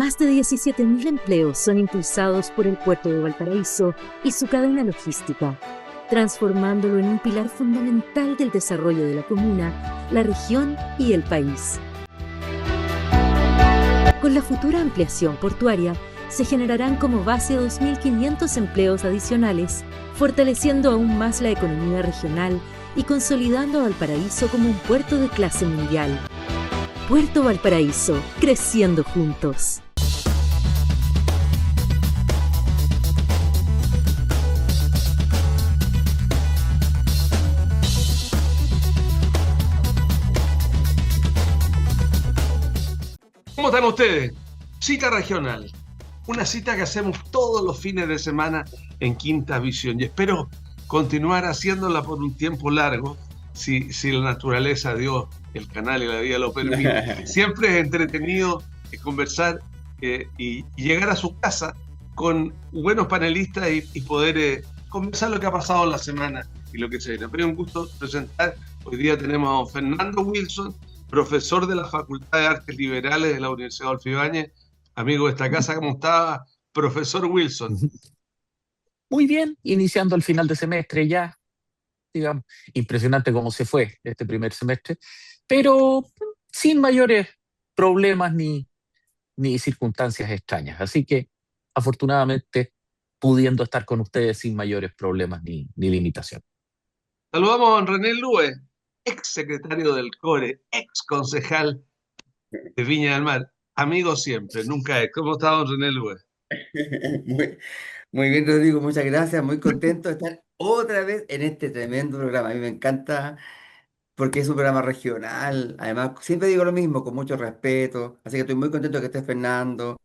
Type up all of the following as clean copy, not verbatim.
Más de 17.000 empleos son impulsados por el puerto de Valparaíso y su cadena logística, transformándolo en un pilar fundamental del desarrollo de la comuna, la región y el país. Con la futura ampliación portuaria, se generarán como base 2.500 empleos adicionales, fortaleciendo aún más la economía regional y consolidando a Valparaíso como un puerto de clase mundial. Puerto Valparaíso, creciendo juntos. ¿Cómo están ustedes? Cita regional. Una cita que hacemos todos los fines de semana en Quinta Visión. Y espero continuar haciéndola por un tiempo largo, si la naturaleza, Dios, el canal y la vida lo permiten. Siempre es entretenido conversar y llegar a su casa con buenos panelistas y poder conversar lo que ha pasado en la semana y lo que se viene. Pero es un gusto presentar. Hoy día tenemos a don Fernando Wilson, profesor de la Facultad de Artes Liberales de la Universidad Adolfo Ibáñez, amigo de esta casa. ¿Cómo está, profesor Wilson? Muy bien, iniciando el final de semestre ya, digamos, impresionante cómo se fue este primer semestre, pero sin mayores problemas ni circunstancias extrañas. Así que, afortunadamente, pudiendo estar con ustedes sin mayores problemas ni limitación. Saludamos a don René Lúe, ex secretario del CORE, ex concejal de Viña del Mar, amigo siempre, nunca es. ¿Cómo está don René Lúe? Muy, muy bien, Rodrigo, muchas gracias. Muy contento de estar otra vez en este tremendo programa. A mí me encanta porque es un programa regional. Además, siempre digo lo mismo, con mucho respeto. Así que estoy muy contento que esté Fernando,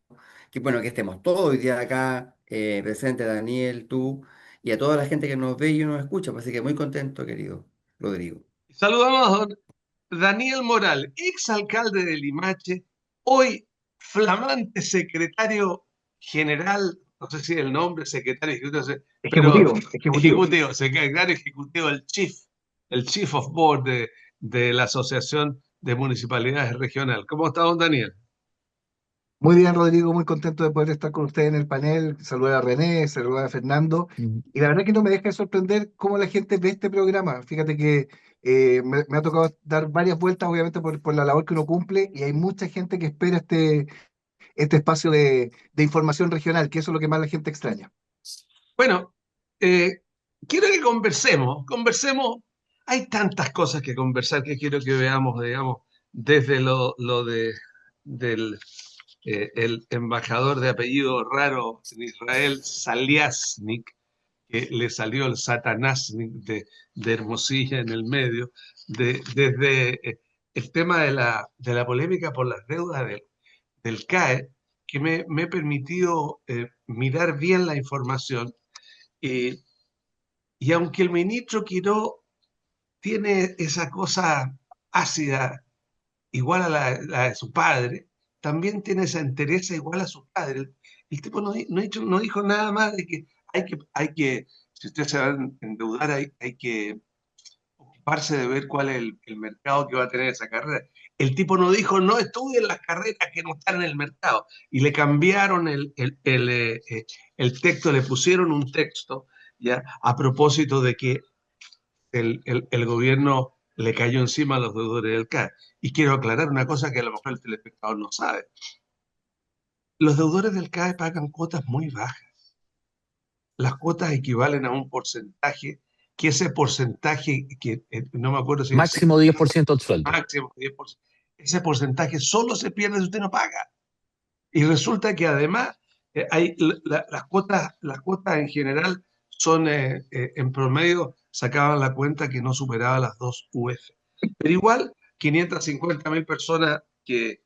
que bueno, que estemos todos hoy día acá, presente Daniel, tú, y a toda la gente que nos ve y nos escucha. Así que muy contento, querido Rodrigo. Saludamos a don Daniel Moral, ex alcalde de Limache, hoy flamante secretario general, no sé si el nombre, secretario ejecutivo, pero secretario ejecutivo, el chief of board de la Asociación de Municipalidades Regional. ¿Cómo está don Daniel? Muy bien, Rodrigo, muy contento de poder estar con usted en el panel. Saludar a René, saludar a Fernando. Y la verdad que no me deja de sorprender cómo la gente ve este programa. Fíjate que me ha tocado dar varias vueltas, obviamente, por la labor que uno cumple, y hay mucha gente que espera este espacio de información regional, que eso es lo que más la gente extraña. Bueno, quiero que conversemos. Hay tantas cosas que conversar que quiero que veamos, digamos, desde del el embajador de apellido raro en Israel, Saliasnik, que le salió el Satanásnik de Hermosilla en el medio, desde el tema de la polémica por las deudas del CAE, que me he permitido mirar bien la información. Y aunque el ministro Quiró tiene esa cosa ácida igual a la de su padre, también tiene esa entereza igual a su padre. El tipo no dijo nada más de que si usted se va a endeudar, hay que ocuparse de ver cuál es el mercado que va a tener esa carrera. El tipo no dijo, no estudien las carreras que no están en el mercado. Y le cambiaron el texto, le pusieron un texto, ya, a propósito de que el gobierno le cayó encima a los deudores del CAE. Y quiero aclarar una cosa que a lo mejor el telespectador no sabe. Los deudores del CAE pagan cuotas muy bajas. Las cuotas equivalen a un porcentaje, que ese porcentaje, que no me acuerdo si Máximo 10% del sueldo. Máximo 10%. Ese porcentaje solo se pierde si usted no paga. Y resulta que además las cuotas en general son, en promedio, sacaban la cuenta que no superaba las 2 UF. Pero igual, 550.000 personas que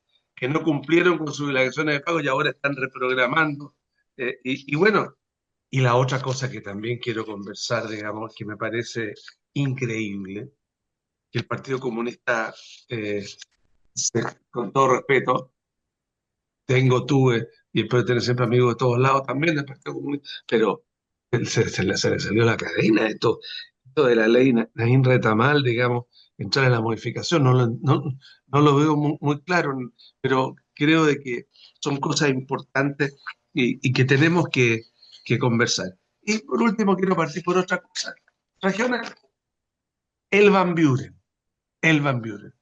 no cumplieron con sus obligaciones de pago y ahora están reprogramando. Y bueno, y la otra cosa que también quiero conversar, digamos, que me parece increíble, que el Partido Comunista, con todo respeto, tuve y espero tener siempre amigos de todos lados también del Partido Comunista, pero se le salió la cadena esto de la ley Naín Retamal, digamos, entrar en la modificación, no lo veo muy claro, pero creo de que son cosas importantes y que tenemos que conversar. Y por último, quiero partir por otra cosa regional, el Van Buren, el Van Buren.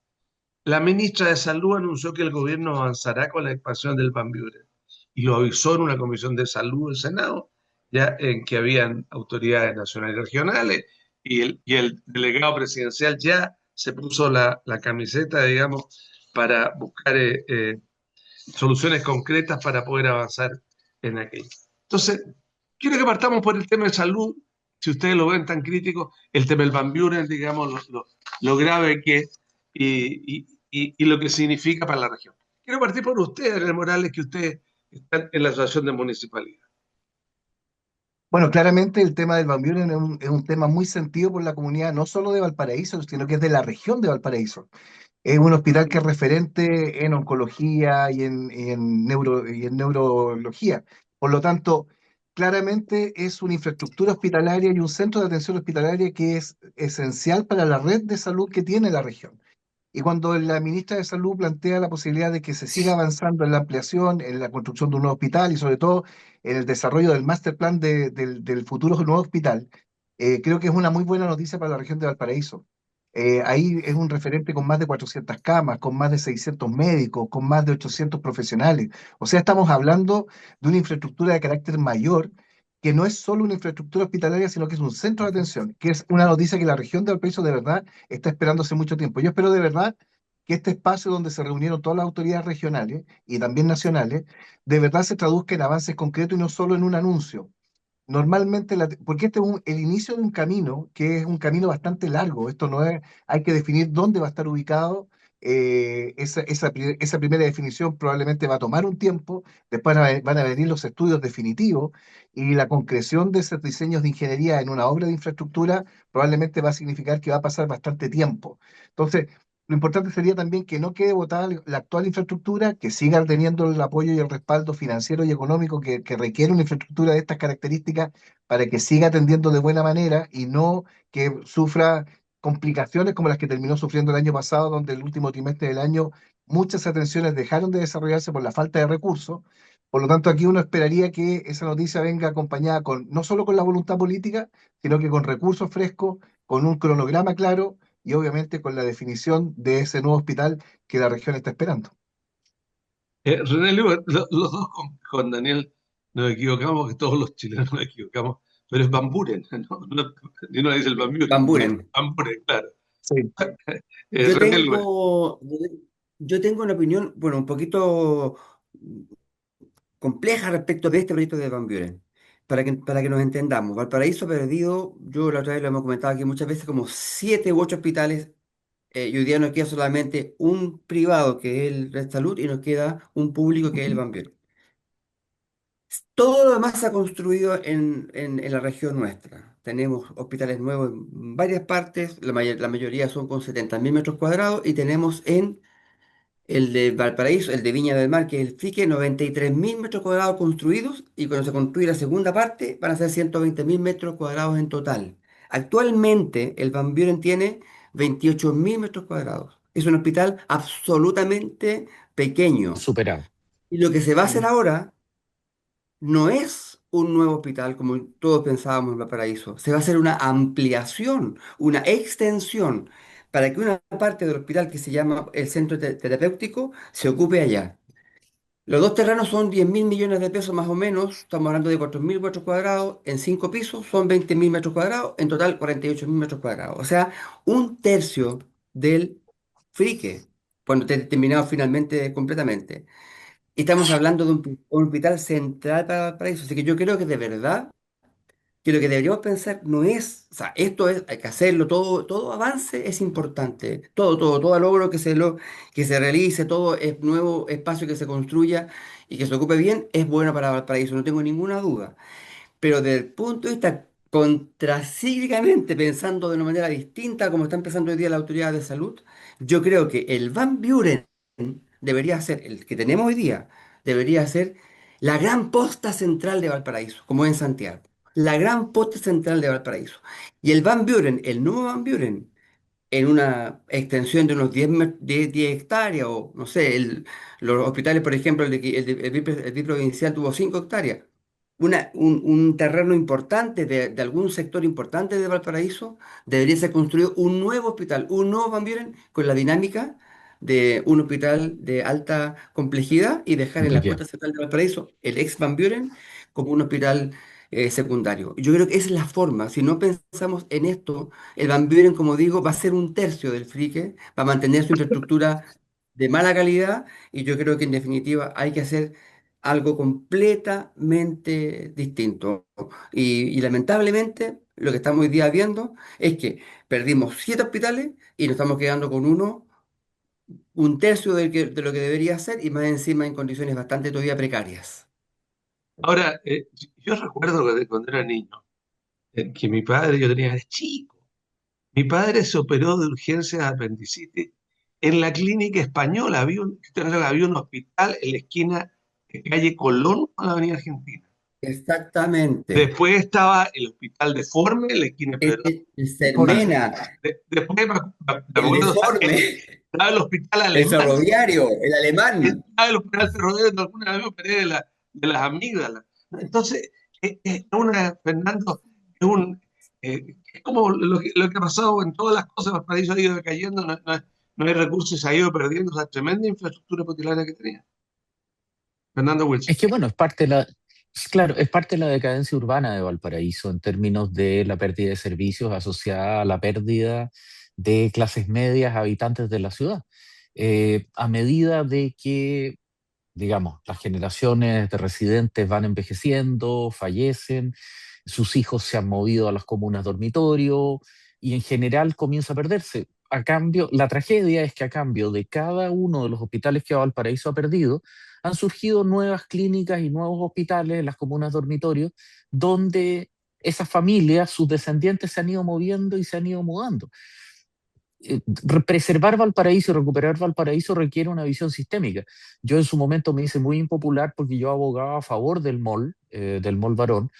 La ministra de Salud anunció que el gobierno avanzará con la expansión del Van Buren y lo avisó en una comisión de salud del Senado, ya en que habían autoridades nacionales y regionales, y el delegado presidencial ya se puso la camiseta, digamos, para buscar soluciones concretas para poder avanzar en aquello. Entonces, quiero que partamos por el tema de salud, si ustedes lo ven tan crítico, el tema del Van Buren, digamos, lo grave que es y lo que significa para la región. Quiero partir por ustedes, René Morales, que ustedes están en la Asociación de Municipalidades. Bueno, claramente el tema del Van Buren es un tema muy sentido por la comunidad, no solo de Valparaíso, sino que es de la región de Valparaíso. Es un hospital que es referente en oncología y en neurología. Por lo tanto, claramente es una infraestructura hospitalaria y un centro de atención hospitalaria que es esencial para la red de salud que tiene la región. Y cuando la ministra de Salud plantea la posibilidad de que se siga avanzando en la ampliación, en la construcción de un nuevo hospital y sobre todo en el desarrollo del master plan del futuro nuevo hospital, creo que es una muy buena noticia para la región de Valparaíso. Ahí es un referente con más de 400 camas, con más de 600 médicos, con más de 800 profesionales. O sea, estamos hablando de una infraestructura de carácter mayor que no es solo una infraestructura hospitalaria, sino que es un centro de atención, que es una noticia que la región de Valparaíso de verdad está esperando hace mucho tiempo. Yo espero de verdad que este espacio donde se reunieron todas las autoridades regionales y también nacionales, de verdad se traduzca en avances concretos y no solo en un anuncio. Normalmente, porque este es el inicio de un camino que es un camino bastante largo. Esto no es, hay que definir dónde va a estar ubicado. Esa primera definición probablemente va a tomar un tiempo, después van a venir los estudios definitivos y la concreción de esos diseños de ingeniería en una obra de infraestructura probablemente va a significar que va a pasar bastante tiempo. Entonces, lo importante sería también que no quede botada la actual infraestructura, que siga teniendo el apoyo y el respaldo financiero y económico que requiere una infraestructura de estas características para que siga atendiendo de buena manera y no que sufra complicaciones como las que terminó sufriendo el año pasado, donde el último trimestre del año muchas atenciones dejaron de desarrollarse por la falta de recursos. Por lo tanto, aquí uno esperaría que esa noticia venga acompañada con, no solo con la voluntad política, sino que con recursos frescos, con un cronograma claro y obviamente con la definición de ese nuevo hospital que la región está esperando. René Luber, los dos con Daniel nos equivocamos, que todos los chilenos nos equivocamos, pero es Van Buren, y no dice el Van Buren, Van Buren. Van Buren, claro. Sí. Yo René Luber. tengo, yo tengo una opinión, bueno, un poquito compleja respecto de este proyecto de Van Buren. Para que nos entendamos, Valparaíso ha perdido, yo la otra vez lo hemos comentado aquí muchas veces, como 7 u 8 hospitales, y hoy día nos queda solamente un privado que es el Red Salud y nos queda un público que es el Van Buren. Todo lo demás se ha construido en la región nuestra. Tenemos hospitales nuevos en varias partes, la mayoría son con 70.000 metros cuadrados y tenemos en el de Valparaíso, el de Viña del Mar, que es el FIQUE, 93.000 metros cuadrados construidos y cuando se construye la segunda parte van a ser 120.000 metros cuadrados en total. Actualmente el Van Buren tiene 28.000 metros cuadrados. Es un hospital absolutamente pequeño. Superado. Y lo que se va a hacer ahora no es un nuevo hospital como todos pensábamos en Valparaíso. Se va a hacer una ampliación, una extensión, para que una parte del hospital que se llama el centro terapéutico se ocupe allá. Los dos terrenos son 10.000 millones de pesos más o menos. Estamos hablando de 4.000 metros cuadrados. En 5 pisos son 20.000 metros cuadrados. En total 48.000 metros cuadrados. O sea, un tercio del frique, cuando esté terminado finalmente completamente. Y estamos hablando de un hospital central para eso. Así que yo creo que de verdad que lo que deberíamos pensar no es, o sea, esto es, hay que hacerlo, todo avance es importante, todo logro que se realice, todo es nuevo espacio que se construya y que se ocupe bien, es bueno para Valparaíso, no tengo ninguna duda. Pero desde el punto de vista contracíclicamente, pensando de una manera distinta a como está empezando hoy día la autoridad de salud, yo creo que el Van Buren debería ser, el que tenemos hoy día, debería ser la gran posta central de Valparaíso, como en Santiago. La gran posta central de Valparaíso. Y el Van Buren, el nuevo Van Buren, en una extensión de unos 10 hectáreas, o no sé, los hospitales, por ejemplo, el biprovincial tuvo 5 hectáreas. Un terreno importante de algún sector importante de Valparaíso, debería ser construido un nuevo hospital, un nuevo Van Buren, con la dinámica de un hospital de alta complejidad, y dejar en la Complejidad. costa central de Valparaíso el ex Van Buren como un hospital secundario. Yo creo que esa es la forma. Si no pensamos en esto, el Van Buren, como digo, va a ser un tercio del Frique, va a mantener su infraestructura de mala calidad, y yo creo que en definitiva hay que hacer algo completamente distinto. Y lamentablemente lo que estamos hoy día viendo es que perdimos 7 hospitales y nos estamos quedando con uno, un tercio de lo que debería ser, y más encima en condiciones bastante todavía precarias. Ahora, yo recuerdo que cuando era niño, que mi padre, yo tenía, era chico, mi padre se operó de urgencia de apendicitis en la clínica española. Había un hospital en la esquina de calle Colón con la Avenida Argentina. Exactamente. Después estaba el hospital de Forme en la esquina de Pedro. El Sermena, Después me el acuerdo, deforme, estaba el hospital el alemán, ferroviario, el alemán. estaba el hospital ferroviario, donde alguna vez me operé de las amígdalas. Entonces, Fernando, es como lo que ha pasado en todas las cosas. El país ha ido decayendo, no hay recursos, se ha ido perdiendo esa tremenda infraestructura hospitalaria que tenía. Fernando Es Wilson. que bueno, es parte de claro, es parte de la decadencia urbana de Valparaíso en términos de la pérdida de servicios asociada a la pérdida de clases medias habitantes de la ciudad. A medida de que, digamos, las generaciones de residentes van envejeciendo, fallecen, sus hijos se han movido a las comunas dormitorio y en general comienza a perderse. A cambio, la tragedia es que a cambio de cada uno de los hospitales que Valparaíso ha perdido, han surgido nuevas clínicas y nuevos hospitales en las comunas dormitorios, donde esas familias, sus descendientes se han ido moviendo y se han ido mudando. Preservar Valparaíso y recuperar Valparaíso requiere una visión sistémica. Yo en su momento me hice muy impopular porque yo abogaba a favor del mall Barón,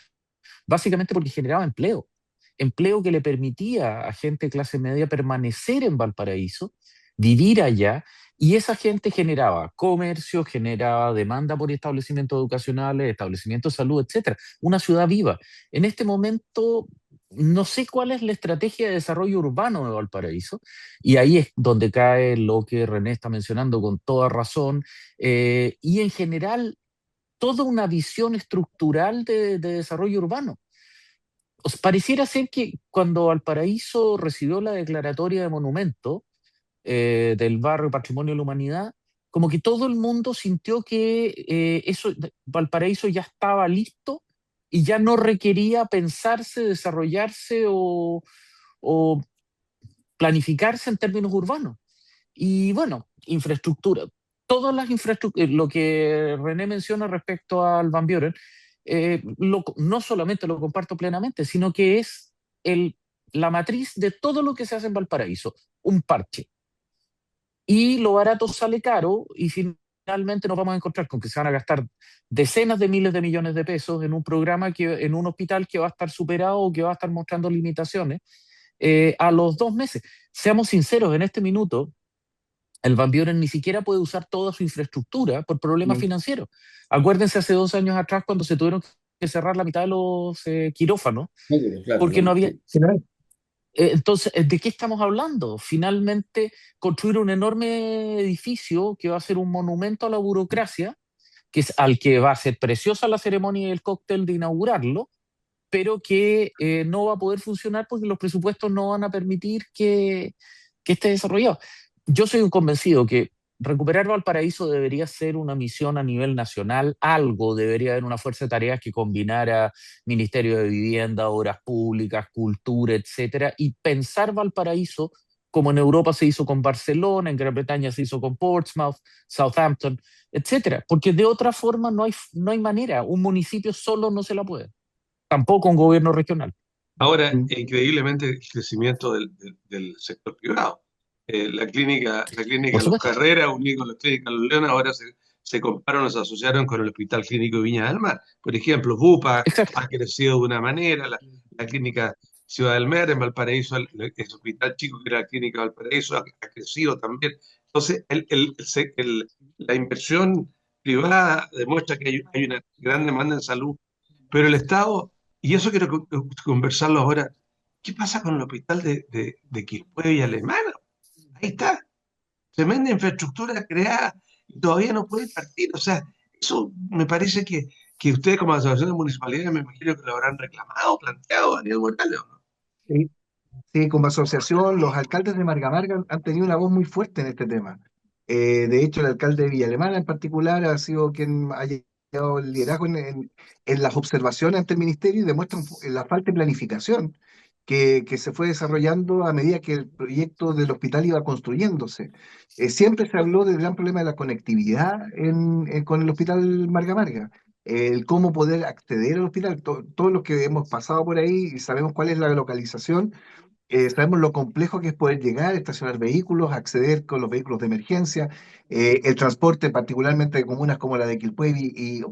básicamente porque generaba empleo, empleo que le permitía a gente de clase media permanecer en Valparaíso, vivir allá, y esa gente generaba comercio, generaba demanda por establecimientos educacionales, establecimientos de salud, etcétera. Una ciudad viva. En este momento no sé cuál es la estrategia de desarrollo urbano de Valparaíso, y ahí es donde cae lo que René está mencionando con toda razón, y en general toda una visión estructural de desarrollo urbano. Pareciera ser que cuando Valparaíso recibió la declaratoria de monumento del barrio Patrimonio de la Humanidad, como que todo el mundo sintió que Valparaíso ya estaba listo y ya no requería pensarse, desarrollarse o planificarse en términos urbanos. Y bueno, infraestructura. Todas las infraestructuras, lo que René menciona respecto al Van Buren, no solamente lo comparto plenamente, sino que es la matriz de todo lo que se hace en Valparaíso, un parche. Y lo barato sale caro y finalmente nos vamos a encontrar con que se van a gastar decenas de miles de millones de pesos en un programa, en un hospital que va a estar superado o que va a estar mostrando limitaciones a los 2 meses. Seamos sinceros, en este minuto el Van Buren ni siquiera puede usar toda su infraestructura por problemas financieros. Acuérdense hace 2 años atrás cuando se tuvieron que cerrar la mitad de los quirófanos Claro, porque no había... sí. Entonces, ¿de qué estamos hablando? Finalmente, construir un enorme edificio que va a ser un monumento a la burocracia, al que va a ser preciosa la ceremonia y el cóctel de inaugurarlo, pero que no va a poder funcionar porque los presupuestos no van a permitir que esté desarrollado. Yo soy un convencido que recuperar Valparaíso debería ser una misión a nivel nacional, algo debería haber una fuerza de tareas que combinara Ministerio de Vivienda, Obras Públicas, Cultura, etcétera, y pensar Valparaíso como en Europa se hizo con Barcelona, en Gran Bretaña se hizo con Portsmouth, Southampton, etcétera, porque de otra forma no hay manera, un municipio solo no se la puede, tampoco un gobierno regional. Ahora, increíblemente, el crecimiento del sector privado. La clínica Por Los supuesto. Carreras, unido con la clínica Los Leones, ahora se compraron, se asociaron con el Hospital Clínico de Viña del Mar. Por ejemplo, Bupa Exacto. ha crecido de una manera, la clínica Ciudad del Mer, en Valparaíso, el hospital chico que era la clínica Valparaíso, ha crecido también. Entonces, la inversión privada demuestra que hay una gran demanda en salud, pero el Estado, y eso quiero conversarlo ahora, ¿qué pasa con el hospital de Quilpué y Alemana? Ahí está, tremenda infraestructura creada y todavía no puede partir. O sea, eso me parece que ustedes como asociación de municipalidades me imagino que lo habrán reclamado, planteado, Daniel Morales, ¿o no? Sí, sí, como asociación, los alcaldes de Marga Marga han tenido una voz muy fuerte en este tema. De hecho, el alcalde de Villa Alemana en particular ha sido quien ha llevado el liderazgo en las observaciones ante el ministerio y demuestran la falta de planificación que se fue desarrollando a medida que el proyecto del hospital iba construyéndose. Siempre se habló del gran problema de la conectividad con el hospital Marga Marga. El cómo poder acceder al hospital. Todos los que hemos pasado por ahí y sabemos cuál es la localización, sabemos lo complejo que es poder llegar, estacionar vehículos, acceder con los vehículos de emergencia, el transporte particularmente de comunas como la de Quilpué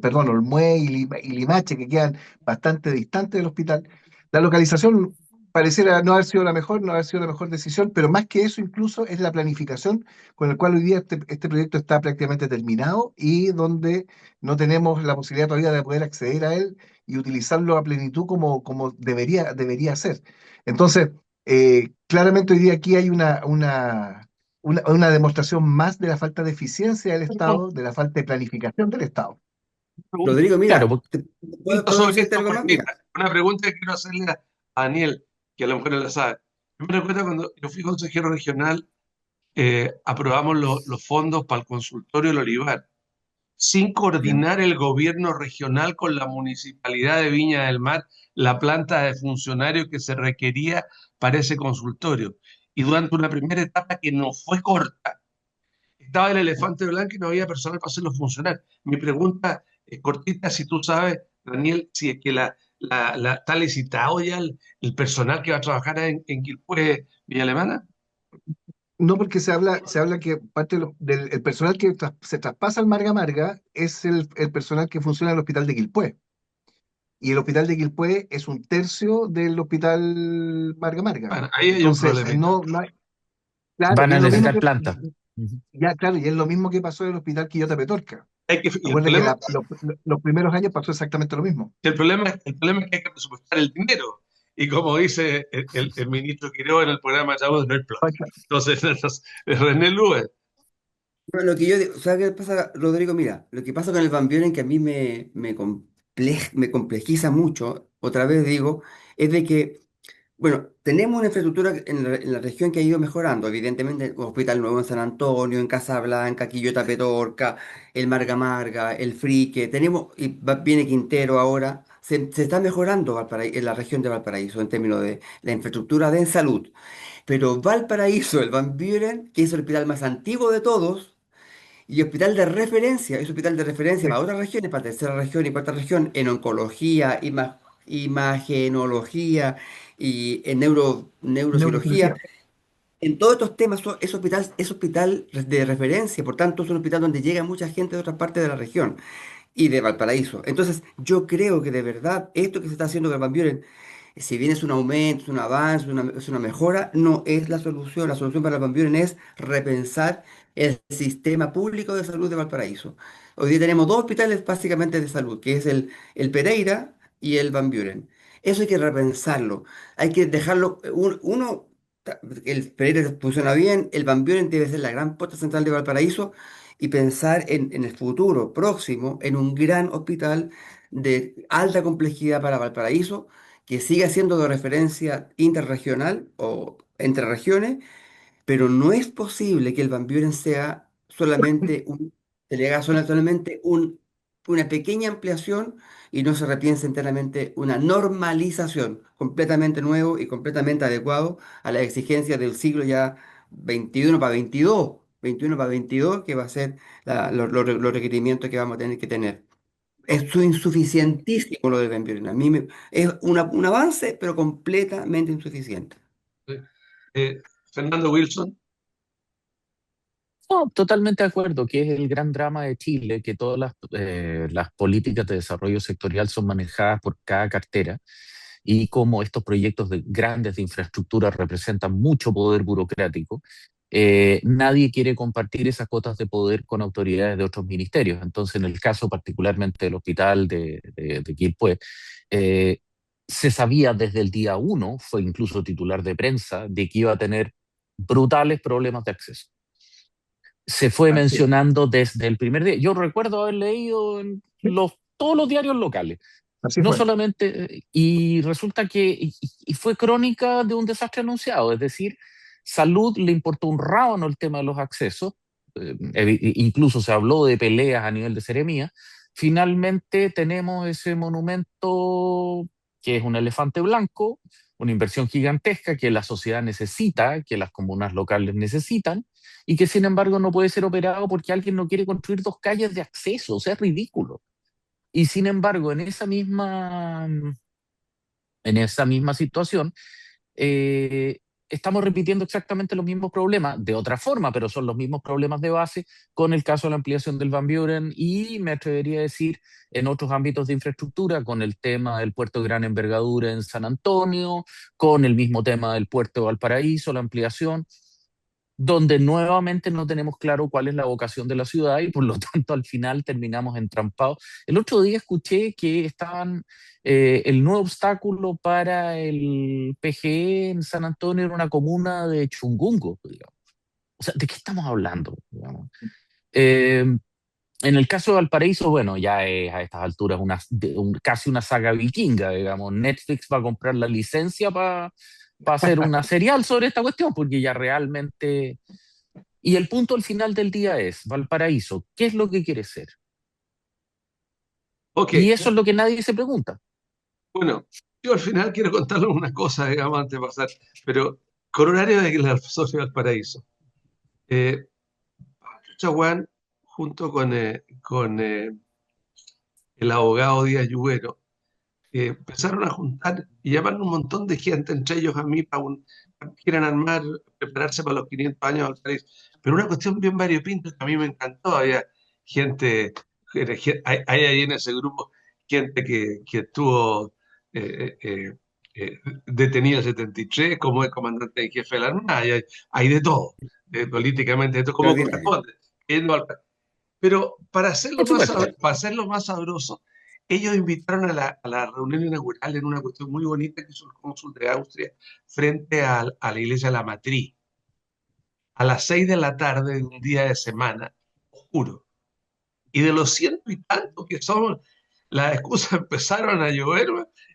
perdón, Olmué y Limache, que quedan bastante distantes del hospital. La localización pareciera no haber sido la mejor, no haber sido la mejor decisión, pero más que eso incluso es la planificación con la cual hoy día este proyecto está prácticamente terminado y donde no tenemos la posibilidad todavía de poder acceder a él y utilizarlo a plenitud como debería ser. Entonces, claramente hoy día aquí hay una demostración más de la falta de eficiencia del Estado, de la falta de planificación del Estado. Rodrigo, Claro, mira, porque ¿puedo Sobre decirte esto, algo más? cortita, Mira, una pregunta que quiero hacerle a Daniel, que a lo mejor no la sabe. Yo me recuerdo cuando yo fui consejero regional, aprobamos los fondos para el consultorio del Olivar, sin ¿Ya? coordinar el gobierno regional con la municipalidad de Viña del Mar, la planta de funcionarios que se requería para ese consultorio. Y durante una primera etapa que no fue corta, estaba el elefante blanco y no había personal para hacerlo funcionar. Mi pregunta es cortita, si tú sabes, Daniel, si es que está licitado ya el personal que va a trabajar en Quilpué, Villa Alemana. No, porque se habla que parte del el personal que se traspasa al Marga Marga es el personal que funciona en el hospital de Quilpué. Y el hospital de Quilpué es un tercio del hospital Marga Marga. Bueno, ahí hay un Entonces, problemita. claro, van y a es lo mismo necesitar que, planta. Ujú. ya, claro, y es lo mismo que pasó en el hospital Quillota Petorca. Y Recuerda que los primeros años pasó exactamente lo mismo. el problema es que hay que presupuestar el dinero. Y como dice el ministro Quiroga en el programa Chavos, no hay plata. Entonces, René Lues, bueno, lo que yo digo, ¿sabes qué pasa, Rodrigo? Mira, lo que pasa con el Van Buren que a mí me complejiza mucho, otra vez digo, es de que, bueno, tenemos una infraestructura en la región que ha ido mejorando, evidentemente, un hospital nuevo en San Antonio, en Casablanca, Quillota Petorca, el Marga Marga, el Frique, tenemos, y viene Quintero ahora, se está mejorando en la región de Valparaíso en términos de la infraestructura de salud. Pero Valparaíso, el Van Buren, que es el hospital más antiguo de todos, y hospital de referencia, es hospital de referencia para otras regiones, para tercera región y cuarta región, en oncología, imagenología y en neurocirugía. Neurocirugía. En todos estos temas es hospital de referencia, por tanto es un hospital donde llega mucha gente de otras partes de la región y de Valparaíso. Entonces yo creo que de verdad esto que se está haciendo con el Van Buren, si bien es un aumento, es un avance, es una mejora, no es la solución. La solución para el Van Buren es repensar el sistema público de salud de Valparaíso. Hoy día tenemos dos hospitales básicamente de salud, que es el Pereira y el Van Buren. Eso hay que repensarlo. Hay que dejarlo, el Pereira funciona bien, el Van Buren debe ser la gran puerta central de Valparaíso y pensar en el futuro próximo, en un gran hospital de alta complejidad para Valparaíso que siga siendo de referencia interregional o entre regiones, pero no es posible que el Van Buren sea se le haga solamente una pequeña ampliación y no se repiense enteramente una normalización completamente nuevo y completamente adecuado a las exigencias del siglo ya 21 para 22, 21 para 22, que va a ser los requerimientos que vamos a tener que tener. Es insuficientísimo lo del Van Buren. Es un avance, pero completamente insuficiente. Fernando Wilson, No, totalmente de acuerdo, que es el gran drama de Chile, que todas las políticas de desarrollo sectorial son manejadas por cada cartera y cómo estos proyectos grandes de infraestructura representan mucho poder burocrático, nadie quiere compartir esas cuotas de poder con autoridades de otros ministerios. Entonces, en el caso particularmente del hospital de Quilpué, eh, se sabía desde el día uno, fue incluso titular de prensa, de que iba a tener brutales problemas de acceso. Se fue Así es, mencionando desde el primer día. Yo recuerdo haber leído en todos los diarios locales, así no fue. solamente, y resulta que y fue crónica de un desastre anunciado, es decir, Salud le importó un rábano el tema de los accesos, incluso se habló de peleas a nivel de seremía. Finalmente tenemos ese monumento que es un elefante blanco, una inversión gigantesca que la sociedad necesita, que las comunas locales necesitan, y que sin embargo no puede ser operado porque alguien no quiere construir dos calles de acceso, o sea, es ridículo. Y sin embargo, en esa misma situación, eh, estamos repitiendo exactamente los mismos problemas, de otra forma, pero son los mismos problemas de base con el caso de la ampliación del Van Buren y me atrevería a decir en otros ámbitos de infraestructura, con el tema del puerto de gran envergadura en San Antonio, con el mismo tema del puerto de Valparaíso, la ampliación, donde nuevamente no tenemos claro cuál es la vocación de la ciudad y por lo tanto al final terminamos entrampados. El otro día escuché que estaban, el nuevo obstáculo para el PGE en San Antonio era una comuna de Chungungo, digamos. O sea, ¿de qué estamos hablando? Digamos? Eh, en el caso de Valparaíso, bueno, ya es a estas alturas casi una saga vikinga, digamos. Netflix va a comprar la licencia para hacer una serial sobre esta cuestión, porque ya realmente... Y el punto al final del día es, Valparaíso, ¿qué es lo que quiere ser? Ok, Y eso es lo que nadie se pregunta. bueno, yo al final quiero contarles una cosa, digamos, antes de pasar, pero corolario de la Socio Valparaíso. Eh, Chaguán, junto con el abogado Díaz Lluvero, empezaron a juntar y llamaron un montón de gente, entre ellos a mí, quieren armar, prepararse para los 500 años de Valparaíso. Pero una cuestión bien variopinta que a mí me encantó. Había gente, hay ahí en ese grupo gente que estuvo detenido en 73, como es comandante en jefe de la Armada, hay de todo, políticamente, de todo, como Extraordinario. corresponde. Pero Por supuesto. para hacerlo más sabroso, ellos invitaron a la reunión inaugural en una cuestión muy bonita que hizo el cónsul de Austria frente a la iglesia de la Matriz, a las 6 de la tarde de un día de semana, oscuro. Y de los ciento y tantos que somos, las excusas empezaron a llover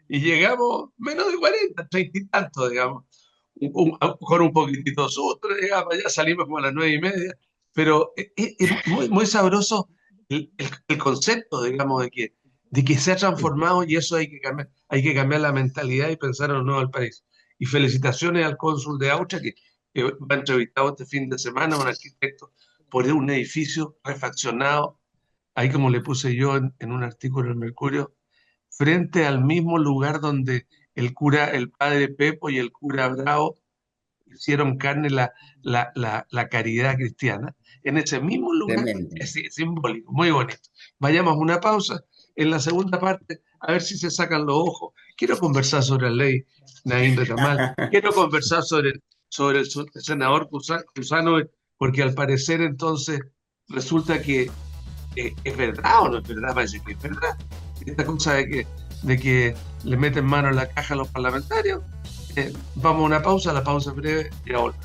y llegamos menos de 40, 30 y tantos, digamos, con un poquitito de susto, digamos, ya salimos como a las 9:30, pero es muy, muy sabroso el concepto, digamos, de que se ha transformado y eso hay que cambiar la mentalidad y pensar en un nuevo país. Y felicitaciones al cónsul de Austria que va a entrevistar este fin de semana a un arquitecto por un edificio refaccionado, ahí como le puse yo en un artículo en Mercurio, frente al mismo lugar donde el padre Pepo y el cura Bravo hicieron carne la caridad cristiana, en ese mismo lugar, Tremendo. es simbólico, muy bonito. Vayamos a una pausa, en la segunda parte, a ver si se sacan los ojos. Quiero conversar sobre la ley Naín Retamal, quiero conversar sobre el senador Cusano, porque al parecer entonces resulta que es verdad o no es verdad, parece que es verdad. Esta cosa de que le meten mano en la caja a los parlamentarios. Vamos a una pausa, la pausa es breve y ahora.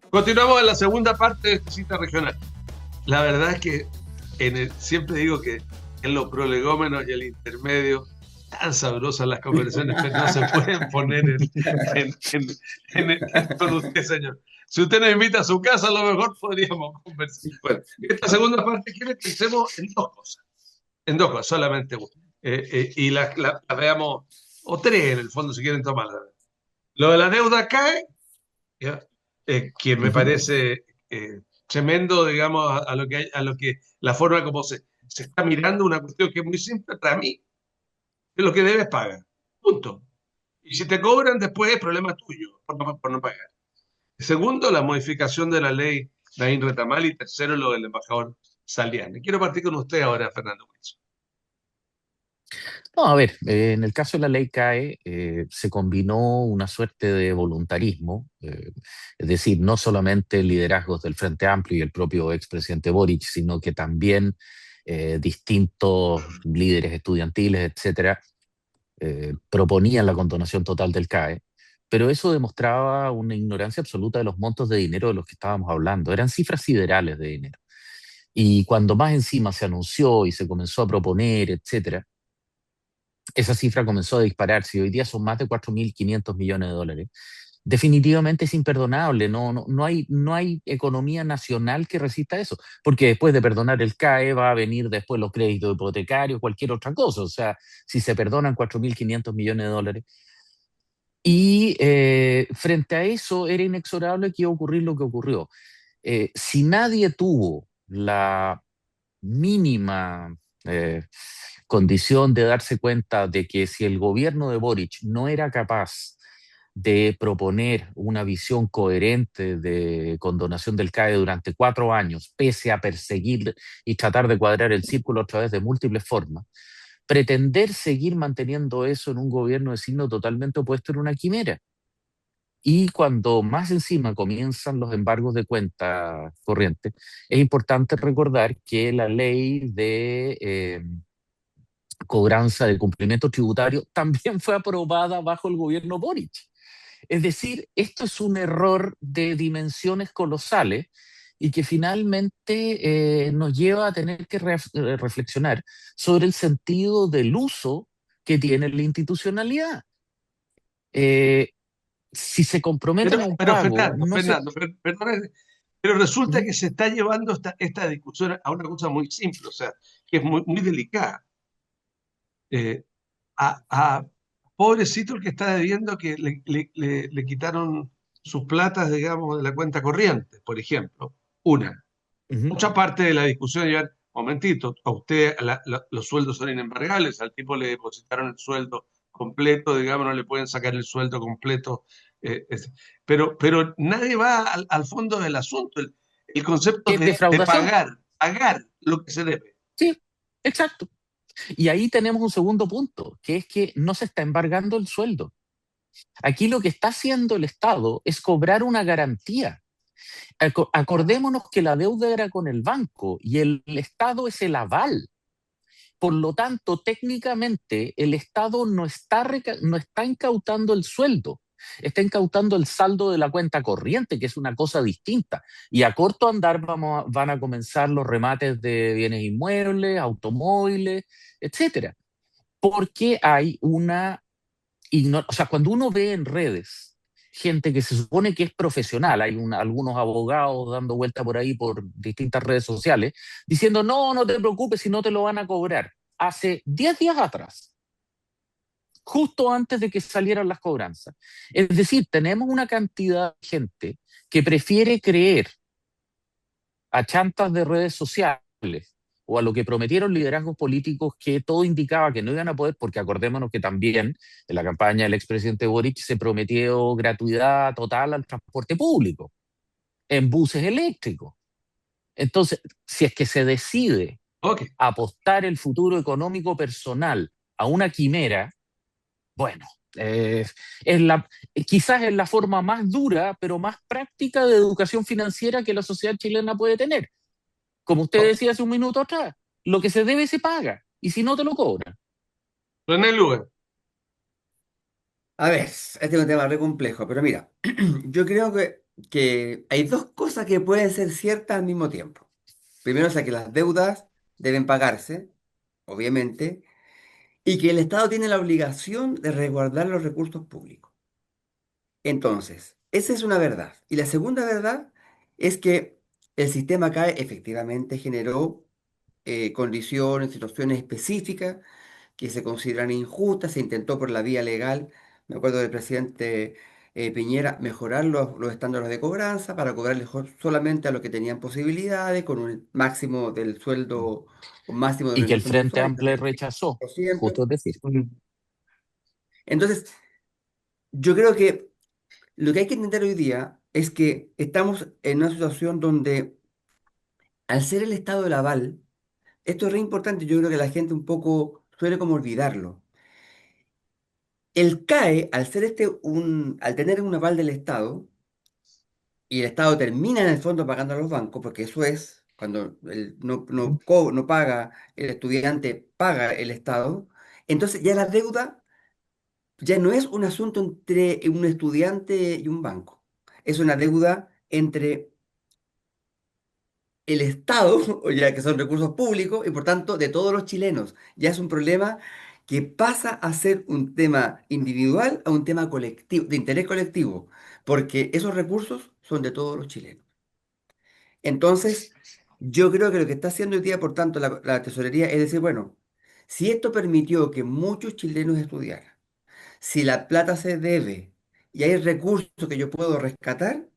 Continuamos en la segunda parte de esta cita regional. La verdad es que siempre digo que en los prolegómenos y el intermedio, tan sabrosas las conversaciones que no se pueden poner con usted, señor. Si usted nos invita a su casa, a lo mejor podríamos conversar. Bueno, esta segunda parte quiere que pensemos en dos cosas solamente. Y las veamos, o tres en el fondo, si quieren tomarla. Lo de la deuda cae, ¿ya? Que me parece tremendo, digamos, a lo que la forma como se está mirando una cuestión que es muy simple para mí, que lo que debes pagar. Punto. Y si te cobran después, es problema tuyo por no pagar. Segundo, la modificación de la ley Naín Retamal. Y tercero, lo del embajador Saliani. Quiero partir con usted ahora, Fernando Wilson. No, a ver, en el caso de la ley CAE se combinó una suerte de voluntarismo, es decir, no solamente liderazgos del Frente Amplio y el propio expresidente Boric, sino que también distintos líderes estudiantiles, etcétera, proponían la condonación total del CAE, pero eso demostraba una ignorancia absoluta de los montos de dinero de los que estábamos hablando. Eran cifras siderales de dinero. Y cuando más encima se anunció y se comenzó a proponer, etcétera, esa cifra comenzó a dispararse y hoy día son más de 4.500 millones de dólares. Definitivamente es imperdonable, no hay economía nacional que resista eso, porque después de perdonar el CAE va a venir después los créditos hipotecarios, cualquier otra cosa, o sea, si se perdonan 4.500 millones de dólares. Y frente a eso era inexorable que iba a ocurrir lo que ocurrió. Si nadie tuvo la mínima condición de darse cuenta de que si el gobierno de Boric no era capaz de proponer una visión coherente de condonación del CAE durante 4 años, pese a perseguir y tratar de cuadrar el círculo a través de múltiples formas, pretender seguir manteniendo eso en un gobierno de signo totalmente opuesto era una quimera. Y cuando más encima comienzan los embargos de cuenta corriente, es importante recordar que la ley de cobranza de cumplimiento tributario también fue aprobada bajo el gobierno Boric. Es decir, esto es un error de dimensiones colosales y que finalmente nos lleva a tener que reflexionar sobre el sentido del uso que tiene la institucionalidad. Eh, si se comprometen a un Pero pago, Fernando, no se... perdona, pero resulta ¿Mm? que se está llevando esta discusión a una cosa muy simple, o sea, que es muy delicada. Eh, a pobrecito el que está debiendo, que le quitaron sus platas, digamos, de la cuenta corriente, por ejemplo. Una. Ujú. Mucha parte de la discusión es, momentito, a usted los sueldos son inembargables, al tipo le depositaron el sueldo completo, digamos, no le pueden sacar el sueldo completo. eh, es- pero nadie va al fondo del asunto, el concepto ¿Es de defraudación? pagar lo que se debe. Sí, exacto. Y ahí tenemos un segundo punto, que es que no se está embargando el sueldo. Aquí lo que está haciendo el Estado es cobrar una garantía. Acordémonos que la deuda era con el banco y el Estado es el aval. Por lo tanto, técnicamente, el Estado no está incautando el sueldo, está incautando el saldo de la cuenta corriente, que es una cosa distinta. Y a corto andar van a comenzar los remates de bienes inmuebles, automóviles, etcétera. Porque hay o sea, cuando uno ve en redes gente que se supone que es profesional, hay algunos abogados dando vuelta por ahí por distintas redes sociales, diciendo, no, no te preocupes si no te lo van a cobrar. Hace 10 días atrás, justo antes de que salieran las cobranzas. Es decir, tenemos una cantidad de gente que prefiere creer a chantas de redes sociales o a lo que prometieron liderazgos políticos que todo indicaba que no iban a poder, porque acordémonos que también en la campaña del expresidente Boric se prometió gratuidad total al transporte público, en buses eléctricos. Entonces, si es que se decide Ok. apostar el futuro económico personal a una quimera, bueno, quizás es la forma más dura, pero más práctica de educación financiera que la sociedad chilena puede tener. Como usted decía hace un minuto atrás, lo que se debe se paga, y si no te lo cobran. René Lugar. A ver, este es un tema re complejo, pero mira, yo creo que hay dos cosas que pueden ser ciertas al mismo tiempo. Primero, o sea, que las deudas deben pagarse, obviamente, y que el Estado tiene la obligación de resguardar los recursos públicos. Entonces, esa es una verdad. Y la segunda verdad es que el sistema CAE efectivamente generó condiciones, situaciones específicas que se consideran injustas, se intentó por la vía legal, me acuerdo del presidente Piñera, mejorar los estándares de cobranza para cobrarle solamente a los que tenían posibilidades, con un máximo del sueldo, un máximo de Y que el reducción Frente mensual, Amplio del rechazó, 5%. justo es decir. Entonces, yo creo que lo que hay que entender hoy día es que estamos en una situación donde, al ser el estado del aval, esto es re importante, yo creo que la gente un poco suele como olvidarlo. El CAE, al ser al tener un aval del Estado, y el Estado termina en el fondo pagando a los bancos, porque eso es, cuando no paga el estudiante, paga el Estado, entonces ya la deuda ya no es un asunto entre un estudiante y un banco, es una deuda entre el Estado, o ya que son recursos públicos, y por tanto de todos los chilenos. Ya es un problema que pasa a ser un tema individual a un tema colectivo, de interés colectivo, porque esos recursos son de todos los chilenos. Entonces, yo creo que lo que está haciendo hoy día, por tanto, la tesorería es decir, bueno, si esto permitió que muchos chilenos estudiaran, si la plata se debe y hay recursos que yo puedo rescatar,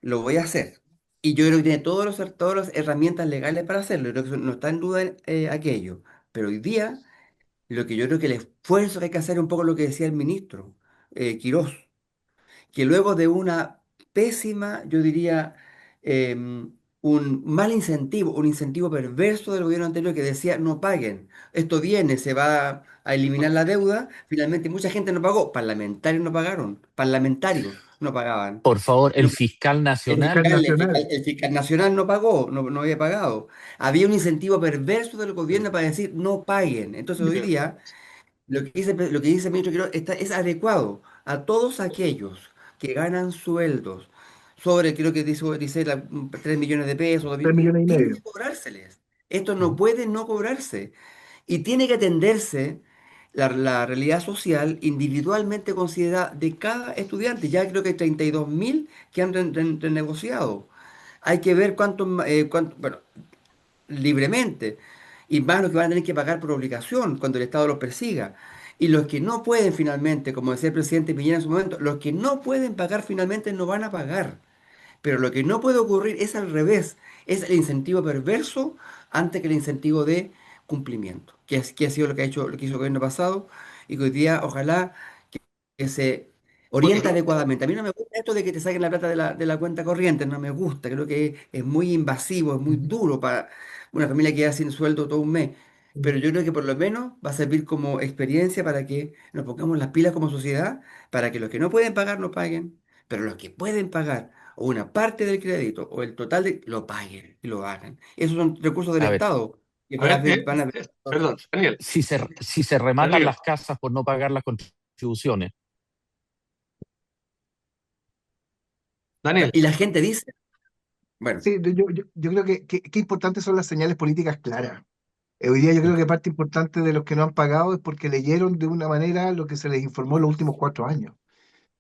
lo voy a hacer. Y yo creo que tiene todas las herramientas legales para hacerlo. Yo creo que no está en duda aquello. Pero hoy día, lo que yo creo que el esfuerzo que hay que hacer es un poco lo que decía el ministro Quirós, que luego de una pésima, yo diría, un mal incentivo, un incentivo perverso del gobierno anterior que decía no paguen, esto viene, se va a eliminar la deuda, finalmente mucha gente no pagó, parlamentarios no pagaron, parlamentarios no pagaban. Por favor, el Lo- fiscal El nacional. Fiscal fiscal, el nacional. fiscal- el fiscal nacional no pagó, no había pagado. Había un incentivo perverso del gobierno para decir no paguen. Entonces hoy día lo que dice el ministro Quiroz es adecuado a todos aquellos que ganan sueldos sobre, creo que dice 3 millones de pesos, 3 millones y tienen medio. que cobrárseles. Esto no puede no cobrarse. Y tiene que atenderse la realidad social individualmente considerada de cada estudiante. Ya creo que hay 32.000 que han renegociado. Hay que ver bueno, libremente, y más los que van a tener que pagar por obligación cuando el Estado los persiga. Y los que no pueden finalmente, como decía el presidente Piñera en su momento, los que no pueden pagar finalmente no van a pagar. Pero lo que no puede ocurrir es al revés, es el incentivo perverso antes que el incentivo de cumplimiento, que ha sido lo que hizo el gobierno pasado y que hoy día ojalá que se orienta Bueno, adecuadamente. A mí no me gusta esto de que te saquen la plata de la cuenta corriente, no me gusta, creo que es muy invasivo, es muy duro para una familia que queda sin sueldo todo un mes. Pero yo creo que por lo menos va a servir como experiencia para que nos pongamos las pilas como sociedad, para que los que no pueden pagar no paguen, pero los que pueden pagar o una parte del crédito o el total lo paguen y lo hagan. Esos son recursos del A ver, Estado que a ver, van a perdón, Daniel, si se rematan Daniel, las casas por no pagar las contribuciones. Daniel, y la gente dice, bueno, Sí, yo creo que importantes son las señales políticas claras. Hoy día yo creo que parte importante de los que no han pagado es porque leyeron de una manera lo que se les informó en los últimos 4 años.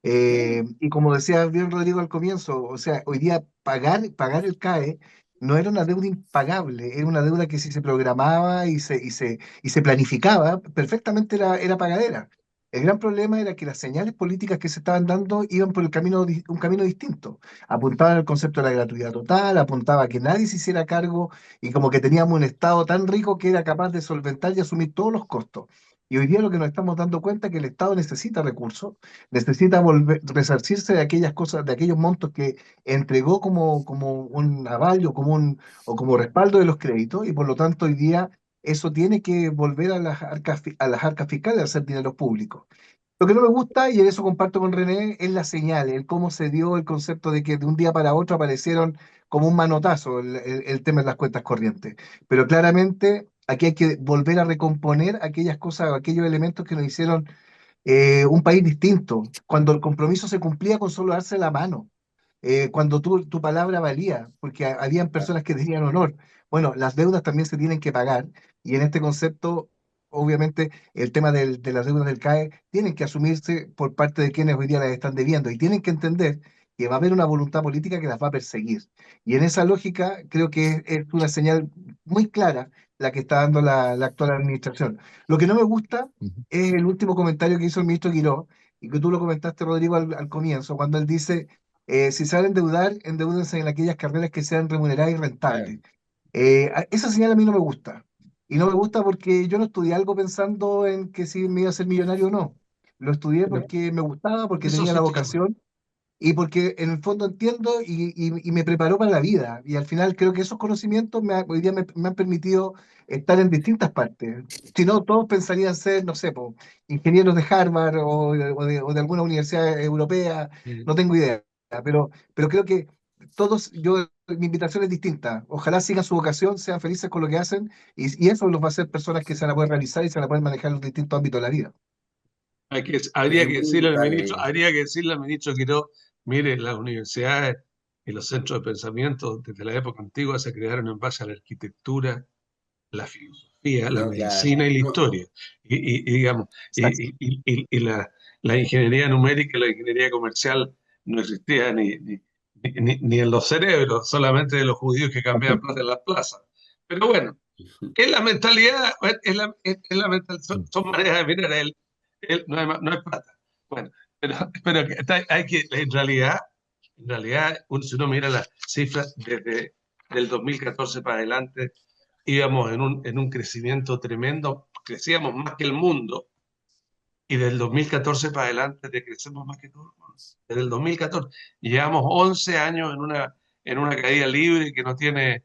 claro, Y como decía bien Rodrigo al comienzo, o sea, hoy día pagar el CAE no era una deuda impagable, era una deuda que si se programaba y se planificaba, perfectamente era pagadera. El gran problema era que las señales políticas que se estaban dando iban por un camino distinto. Apuntaban al concepto de la gratuidad total, apuntaba a que nadie se hiciera cargo y como que teníamos un Estado tan rico que era capaz de solventar y asumir todos los costos. Y hoy día lo que nos estamos dando cuenta es que el Estado necesita recursos, necesita resarcirse de aquellas cosas, de aquellos montos que entregó como un aval o como respaldo de los créditos, y por lo tanto hoy día eso tiene que volver a las arcas fiscales a ser dinero público. Lo que no me gusta, y en eso comparto con René, es la señal, el cómo se dio el concepto de que de un día para otro aparecieron como un manotazo el tema de las cuentas corrientes. Pero claramente aquí hay que volver a recomponer aquellas cosas, aquellos elementos que nos hicieron un país distinto, cuando el compromiso se cumplía con solo darse la mano, cuando tu palabra valía, porque habían claro, personas que tenían honor. Bueno, las deudas también se tienen que pagar y en este concepto, obviamente, el tema de las deudas del CAE tienen que asumirse por parte de quienes hoy día las están debiendo y tienen que entender que va a haber una voluntad política que las va a perseguir. Y en esa lógica creo que es una señal muy clara la que está dando la actual administración. Lo que no me gusta Ujú. es el último comentario que hizo el ministro Quiró, y que tú lo comentaste, Rodrigo, al comienzo, cuando él dice, si se van a endeudar, endeúdense en aquellas carreras que sean remuneradas y rentables. claro. Esa señal a mí no me gusta. Y no me gusta porque yo no estudié algo pensando en que si me iba a ser millonario o no. Lo estudié porque me gustaba, porque Eso tenía la sí estoy de acuerdo. vocación y porque en el fondo entiendo y me preparó para la vida. Y al final creo que esos conocimientos hoy día me han permitido estar en distintas partes. Si no, todos pensarían ser, no sé, po, ingenieros de Harvard o de alguna universidad europea, no tengo idea. Pero creo que mi invitación es distinta. Ojalá sigan su vocación, sean felices con lo que hacen y eso los va a hacer personas que se van a poder realizar y se van a poder manejar en los distintos ámbitos de la vida. Habría que decirle al ministro, Vale. habría que decirle al ministro Quiró, mire, las universidades y los centros de pensamiento desde la época antigua se crearon en base a la arquitectura, la filosofía, la No, claro. medicina y la No, historia. Digamos, Exacto. y la ingeniería numérica y la ingeniería comercial no existía ni en los cerebros, solamente de los judíos que cambiaban plata en las plazas. Pero bueno, es la mentalidad, es la son maneras de mirar a él, no es plata. Bueno, pero hay que, en realidad, si uno mira las cifras desde el 2014 para adelante, íbamos en un crecimiento tremendo, crecíamos más que el mundo, y del 2014 para adelante decrecemos más que todo el mundo. Desde el 2014 llevamos 11 años en una caída libre que no tiene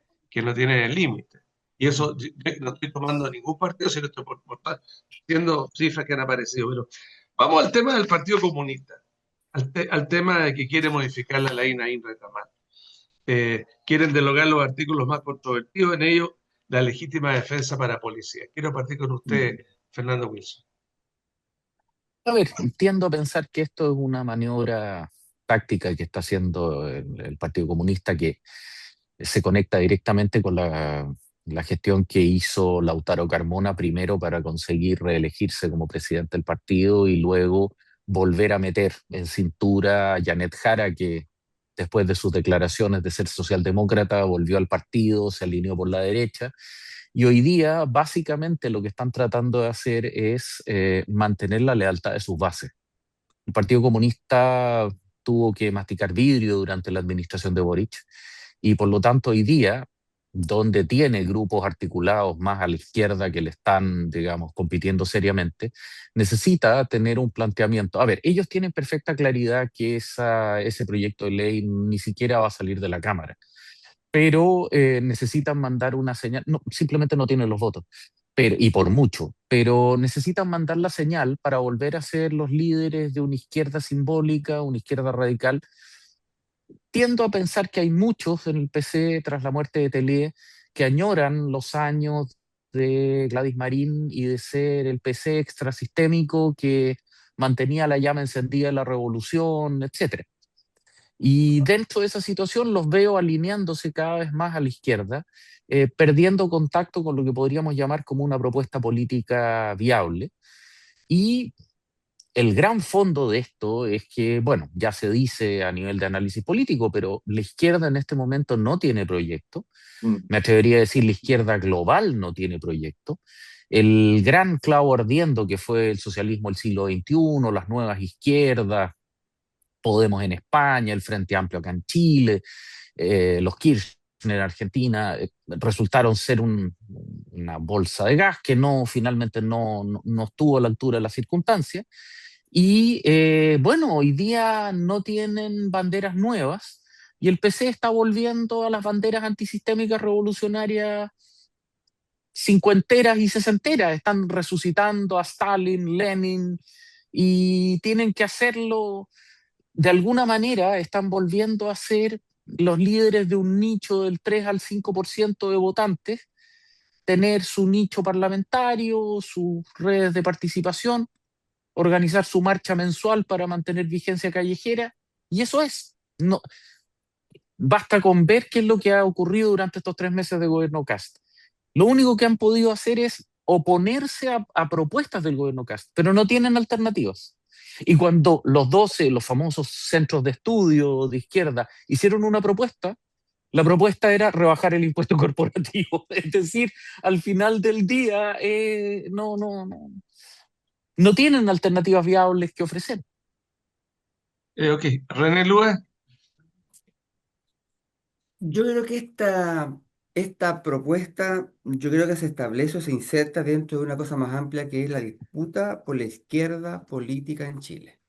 límite. Y eso yo no estoy tomando ningún partido, sino estoy por estar diciendo cifras que han aparecido. Pero vamos al tema del Partido Comunista, al tema de que quiere modificar la ley Naín Retamar. Quieren derogar los artículos más controvertidos, en ellos la legítima defensa para policías. Quiero partir con usted, Fernando Wilson. A ver, tiendo a pensar que esto es una maniobra táctica que está haciendo el Partido Comunista, que se conecta directamente con la gestión que hizo Lautaro Carmona primero para conseguir reelegirse como presidente del partido y luego volver a meter en cintura a Janet Jara, que después de sus declaraciones de ser socialdemócrata volvió al partido, se alineó por la derecha. Y hoy día, básicamente, lo que están tratando de hacer es mantener la lealtad de sus bases. El Partido Comunista tuvo que masticar vidrio durante la administración de Boric y por lo tanto hoy día, donde tiene grupos articulados más a la izquierda que le están, digamos, compitiendo seriamente, necesita tener un planteamiento. A ver, ellos tienen perfecta claridad que ese proyecto de ley ni siquiera va a salir de la Cámara, pero necesitan mandar una señal, no, simplemente no tienen los votos, y por mucho, pero necesitan mandar la señal para volver a ser los líderes de una izquierda simbólica, una izquierda radical. Tiendo a pensar que hay muchos en el PC tras la muerte de Tellier que añoran los años de Gladys Marín y de ser el PC extrasistémico que mantenía la llama encendida de la revolución, etcétera. Y dentro de esa situación los veo alineándose cada vez más a la izquierda, perdiendo contacto con lo que podríamos llamar como una propuesta política viable. Y el gran fondo de esto es que, bueno, ya se dice a nivel de análisis político, pero la izquierda en este momento no tiene proyecto. Mm. Me atrevería a decir la izquierda global no tiene proyecto. El gran clavo ardiendo que fue el socialismo del siglo XXI, las nuevas izquierdas, Podemos en España, el Frente Amplio acá en Chile, los Kirchner en Argentina, resultaron ser una bolsa de gas que finalmente no estuvo a la altura de las circunstancias. Y bueno, hoy día no tienen banderas nuevas y el PC está volviendo a las banderas antisistémicas revolucionarias cincuenteras y sesenteras. Están resucitando a Stalin, Lenin y tienen que hacerlo de alguna manera. Están volviendo a ser los líderes de un nicho del 3 al 5% de votantes, tener su nicho parlamentario, sus redes de participación, organizar su marcha mensual para mantener vigencia callejera, y eso es. No, basta con ver qué es lo que ha ocurrido durante estos 3 meses de gobierno Cast. Lo único que han podido hacer es oponerse a propuestas del gobierno Cast, pero no tienen alternativas. Y cuando los 12, los famosos centros de estudio de izquierda, hicieron una propuesta, la propuesta era rebajar el impuesto corporativo. Es decir, al final del día no tienen alternativas viables que ofrecer. Ok, René Luez. yo creo que esta propuesta yo creo que se establece o se inserta dentro de una cosa más amplia que es la disputa por la izquierda política en Chile.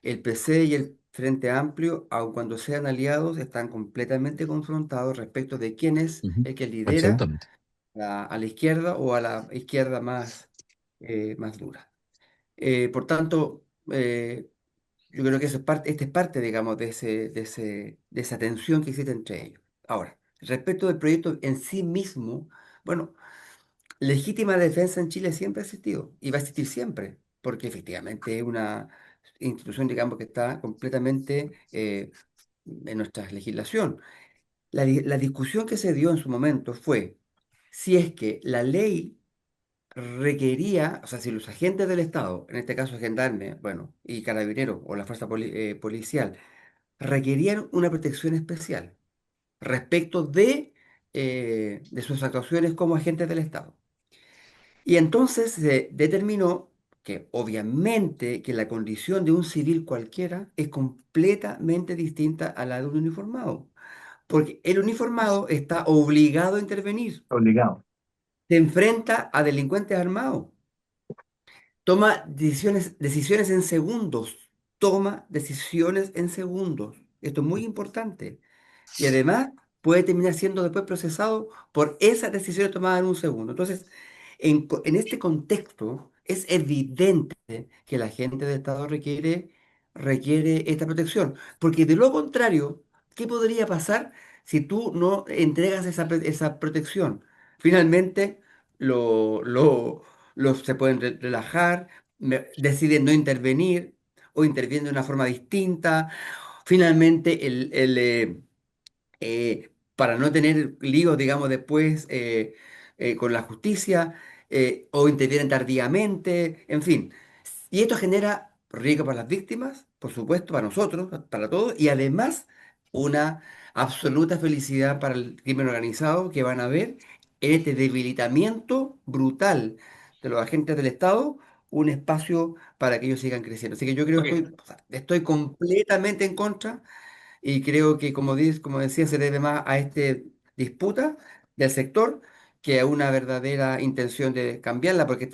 El PC y el Frente Amplio, aun cuando sean aliados, están completamente confrontados respecto de quién es Ujú. el que lidera Absolutamente. a la izquierda o a la izquierda más dura. Por tanto, yo creo que eso es parte, este es parte, digamos, de esa tensión que existe entre ellos. Ahora, respecto del proyecto en sí mismo, bueno, legítima defensa en Chile siempre ha existido y va a existir siempre, porque efectivamente es una institución, digamos, que está completamente en nuestra legislación. La discusión que se dio en su momento fue si es que la ley requería, o sea, si los agentes del Estado, en este caso gendarme, bueno, y carabineros o la fuerza policial, requerían una protección especial respecto de sus actuaciones como agentes del Estado. Y entonces se determinó que obviamente que la condición de un civil cualquiera es completamente distinta a la de un uniformado, porque el uniformado está obligado a intervenir, Obligado. se enfrenta a delincuentes armados, toma decisiones en segundos, toma decisiones en segundos. Esto es muy importante. Y además puede terminar siendo después procesado por esas decisiones tomadas en un segundo. Entonces, en este contexto, es evidente que la gente del Estado requiere esta protección. Porque de lo contrario, ¿qué podría pasar si tú no entregas esa protección? Finalmente, se pueden relajar, deciden no intervenir o intervienen de una forma distinta. Finalmente, para no tener líos, digamos, después con la justicia, o intervienen tardíamente, en fin. Y esto genera riesgo para las víctimas, por supuesto, para nosotros, para todos, y además una absoluta felicidad para el crimen organizado que van a ver en este debilitamiento brutal de los agentes del Estado un espacio para que ellos sigan creciendo. Así que yo creo que Ok. estoy completamente en contra y creo que, como decía, se debe más a esta disputa del sector que a una verdadera intención de cambiarla, porque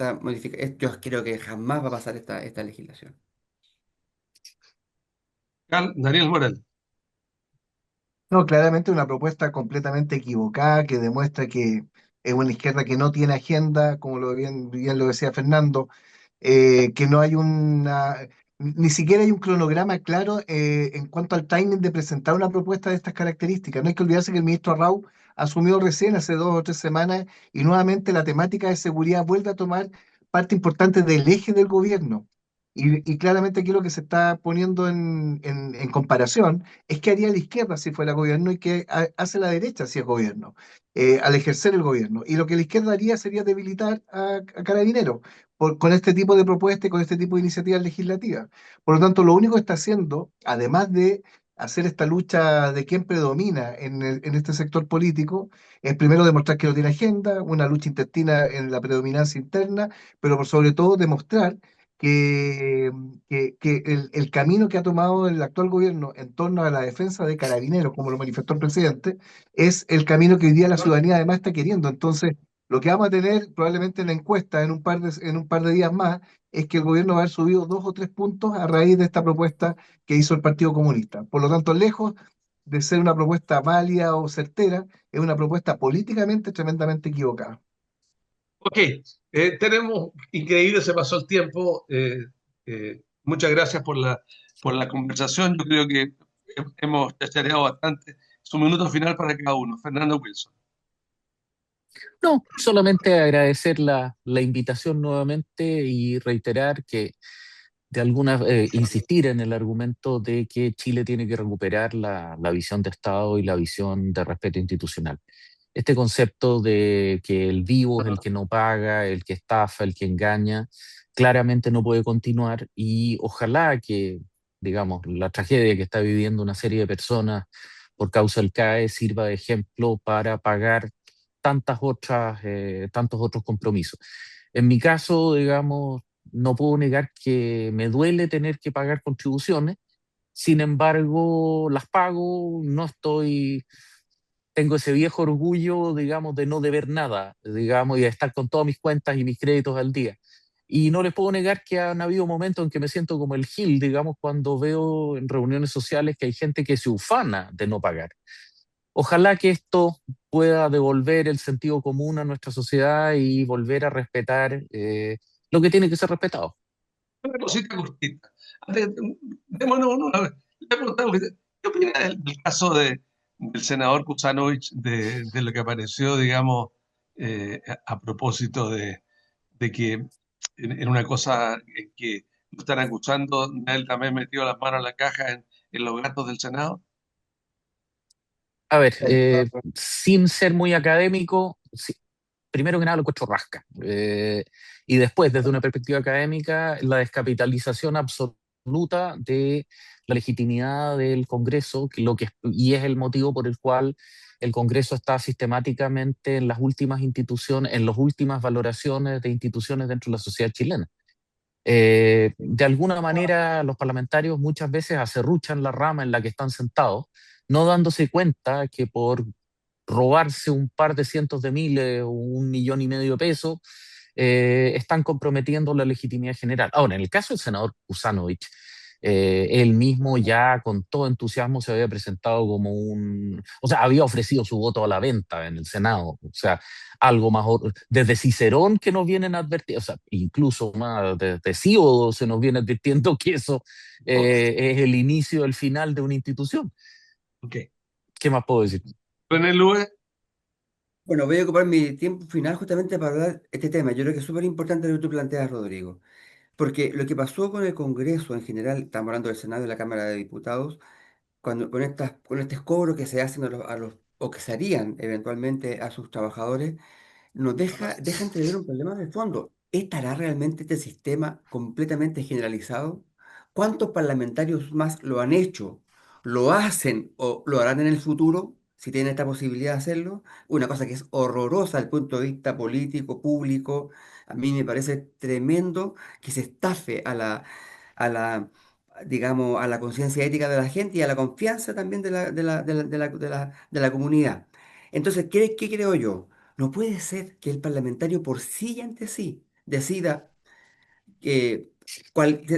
yo creo que jamás va a pasar esta legislación. Daniel Morel. No, claramente una propuesta completamente equivocada que demuestra que es una izquierda que no tiene agenda, como bien lo decía Fernando, que no hay ni siquiera hay un cronograma claro en cuanto al timing de presentar una propuesta de estas características. No hay que olvidarse que el ministro Arrau asumió recién hace 2 o 3 semanas y nuevamente la temática de seguridad vuelve a tomar parte importante del eje del gobierno. Y claramente aquí lo que se está poniendo en comparación es qué haría la izquierda si fuera gobierno y qué hace la derecha si es gobierno, al ejercer el gobierno. Y lo que la izquierda haría sería debilitar a Carabineros con este tipo de propuestas y con este tipo de iniciativas legislativas. Por lo tanto, lo único que está haciendo, además de hacer esta lucha de quién predomina en este sector político, es primero demostrar que no tiene agenda, una lucha intestina en la predominancia interna, pero por sobre todo demostrar que, que el camino que ha tomado el actual gobierno en torno a la defensa de Carabineros, como lo manifestó el presidente, es el camino que hoy día la ciudadanía además está queriendo. Entonces, lo que vamos a tener probablemente en la encuesta en un par de días más es que el gobierno va a haber subido 2 o 3 puntos a raíz de esta propuesta que hizo el Partido Comunista. Por lo tanto, lejos de ser una propuesta válida o certera, es una propuesta políticamente tremendamente equivocada. Ok, tenemos increíble, se pasó el tiempo. Muchas gracias por la conversación. Yo creo que hemos chachareado bastante. Su minuto final para cada uno. Fernando Wilson. No, solamente agradecer la invitación nuevamente y reiterar que insistir en el argumento de que Chile tiene que recuperar la visión de Estado y la visión de respeto institucional. Este concepto de que el vivo es el que no paga, el que estafa, el que engaña, claramente no puede continuar y ojalá que, digamos, la tragedia que está viviendo una serie de personas por causa del CAE sirva de ejemplo para pagar tantos otros compromisos. En mi caso, digamos, no puedo negar que me duele tener que pagar contribuciones, sin embargo, las pago, no estoy tengo ese viejo orgullo, digamos, de no deber nada, digamos, y de estar con todas mis cuentas y mis créditos al día. Y no les puedo negar que han habido momentos en que me siento como el Gil, digamos, cuando veo en reuniones sociales que hay gente que se ufana de no pagar. Ojalá que esto pueda devolver el sentido común a nuestra sociedad y volver a respetar lo que tiene que ser respetado. Una cosita cortita. Démonos una vez. Le preguntaba, ¿qué opina del caso del senador Kuzanovich, de lo que apareció, digamos, a propósito de que en una cosa en que lo están acusando, él también metió las manos en la caja en los gastos del Senado? A ver, sin ser muy académico, sí, primero que nada lo encuentro rasca. Y después, desde una perspectiva académica, la descapitalización absoluta de la legitimidad del Congreso, y es el motivo por el cual el Congreso está sistemáticamente en las últimas instituciones, en las últimas valoraciones de instituciones dentro de la sociedad chilena. De alguna manera, los parlamentarios muchas veces acerruchan la rama en la que están sentados, no dándose cuenta que por robarse un par de cientos de miles o 1,5 millones de pesos, están comprometiendo la legitimidad general. Ahora, en el caso del senador Kuzanovich, él mismo ya con todo entusiasmo se había presentado como o sea, había ofrecido su voto a la venta en el Senado, o sea, algo más, desde Cicerón que nos vienen advirtiendo, o sea, incluso más desde Hesíodo se nos viene advirtiendo que eso es el inicio del final de una institución. Ok. ¿Qué más puedo decir? René Luez, Bueno, voy a ocupar mi tiempo final justamente para hablar este tema. Yo creo que es súper importante lo que tú planteas, Rodrigo, porque lo que pasó con el Congreso en general, estamos hablando del Senado y la Cámara de Diputados, con este cobro que se hacen o que se harían eventualmente a sus trabajadores, deja entrever un problema de fondo. ¿Estará realmente este sistema completamente generalizado? ¿Cuántos parlamentarios más lo han hecho, lo hacen o lo harán en el futuro, si tienen esta posibilidad de hacerlo? Una cosa que es horrorosa desde el punto de vista político, público. A mí me parece tremendo que se estafe a la, digamos, a la conciencia ética de la gente y a la confianza también de la comunidad. Entonces, ¿qué creo yo? No puede ser que el parlamentario por sí y ante sí que,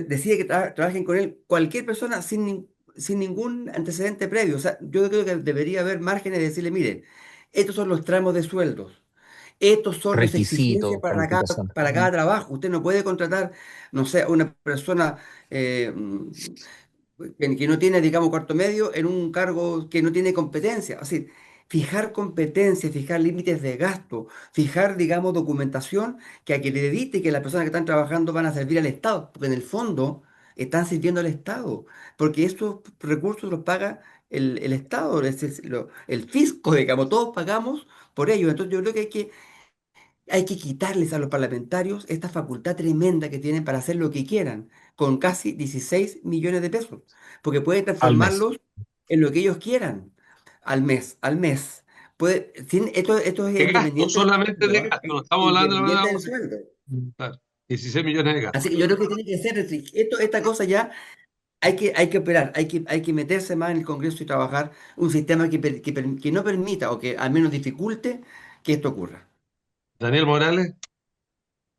decide que trabajen con él cualquier persona sin ningún antecedente previo. O sea, yo creo que debería haber márgenes de decirle, miren, estos son los tramos de sueldos, estos son las exigencias Requisitos, calificaciones. para cada trabajo. Usted no puede contratar, no sé, a una persona que no tiene, digamos, cuarto medio en un cargo que no tiene competencia. Así, fijar competencias, fijar límites de gasto, fijar, digamos, documentación que acredite que las personas que están trabajando van a servir al Estado, porque en el fondo están sirviendo al Estado, porque estos recursos los paga el Estado, es decir, el fisco, digamos, todos pagamos por ello. Entonces yo creo que hay que quitarles a los parlamentarios esta facultad tremenda que tienen para hacer lo que quieran, con casi 16 millones de pesos, porque pueden Al mes. transformarlos en lo que ellos quieran al mes. Esto es de gasto, independiente del solamente sueldo, de ¿ah? gasto, no estamos hablando de la Independiente verdad, del sueldo. claro, 16 millones de Así gasto. que yo creo que tiene que ser, así. Esta cosa ya hay que operar, hay que meterse más en el Congreso y trabajar un sistema que no permita o que al menos dificulte que esto ocurra. Daniel Morales,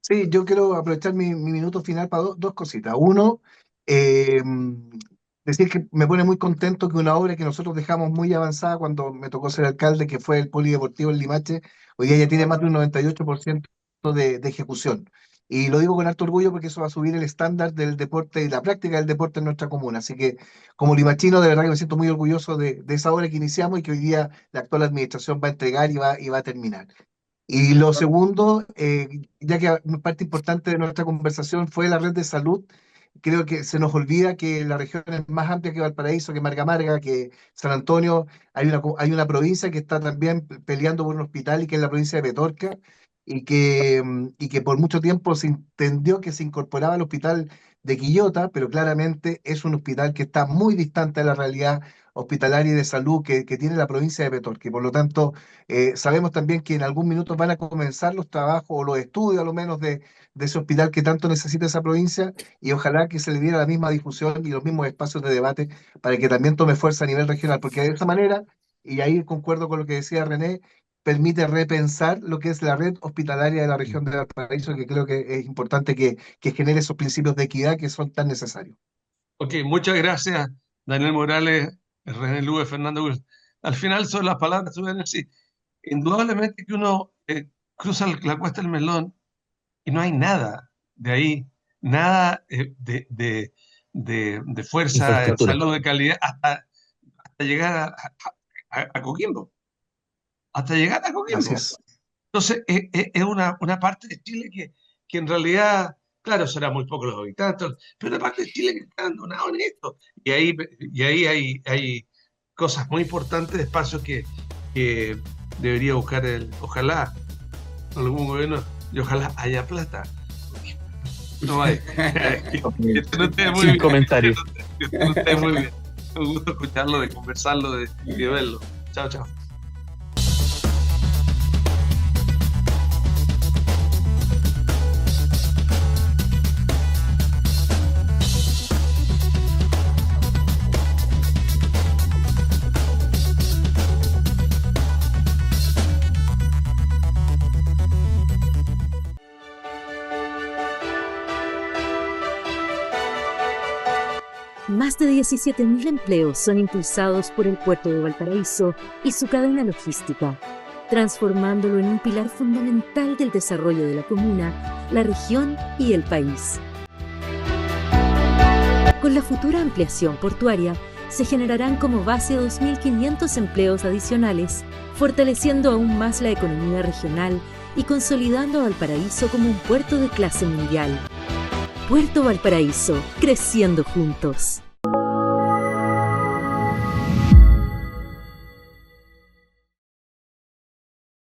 Sí, yo quiero aprovechar mi minuto final para dos cositas. Uno, eh, decir que me pone muy contento que una obra que nosotros dejamos muy avanzada cuando me tocó ser alcalde, que fue el Polideportivo en Limache, hoy día ya tiene más de un 98% de ejecución. Y lo digo con harto orgullo porque eso va a subir el estándar del deporte y la práctica del deporte en nuestra comuna. Así que como limachino, de verdad que me siento muy orgulloso de esa obra que iniciamos y que hoy día la actual administración va a entregar y va a terminar. Y lo segundo, ya que parte importante de nuestra conversación fue la red de salud, creo que se nos olvida que la región es más amplia que Valparaíso, que Marga Marga, que San Antonio. Hay una provincia que está también peleando por un hospital y que es la provincia de Petorca, y que por mucho tiempo se entendió que se incorporaba al hospital de Quillota, pero claramente es un hospital que está muy distante de la realidad hospitalaria y de salud que tiene la provincia de Petorca. Y por lo tanto, sabemos también que en algún minuto van a comenzar los trabajos o los estudios, a lo menos, de ese hospital que tanto necesita esa provincia, y ojalá que se le diera la misma difusión y los mismos espacios de debate para que también tome fuerza a nivel regional, porque de esa manera y ahí concuerdo con lo que decía René, permite repensar lo que es la red hospitalaria de la región de Valparaíso, que creo que es importante que genere esos principios de equidad que son tan necesarios. Ok, muchas gracias, Daniel Morales, René Lugo, Fernando Wilson. Al final son las palabras tuyas, sí. Indudablemente que uno cruza la Cuesta del Melón y no hay nada de ahí, nada de fuerza, de Infraestructura. salud, de calidad, hasta llegar a Coquimbo. Hasta llegar a Coquimbo. Así es. Entonces, es una parte de Chile que en realidad, claro, será muy poco los habitantes, pero una parte de Chile que está abandonado en esto. Y ahí hay cosas muy importantes de espacios que debería buscar ojalá algún gobierno, y ojalá haya plata. No hay. No esté muy Sin bien. comentarios. No esté muy bien. Un gusto escucharlo, de conversarlo, de verlo. Chao, chao. Más de 17.000 empleos son impulsados por el puerto de Valparaíso y su cadena logística, transformándolo en un pilar fundamental del desarrollo de la comuna, la región y el país. Con la futura ampliación portuaria, se generarán como base 2.500 empleos adicionales, fortaleciendo aún más la economía regional y consolidando a Valparaíso como un puerto de clase mundial. Puerto Valparaíso, creciendo juntos.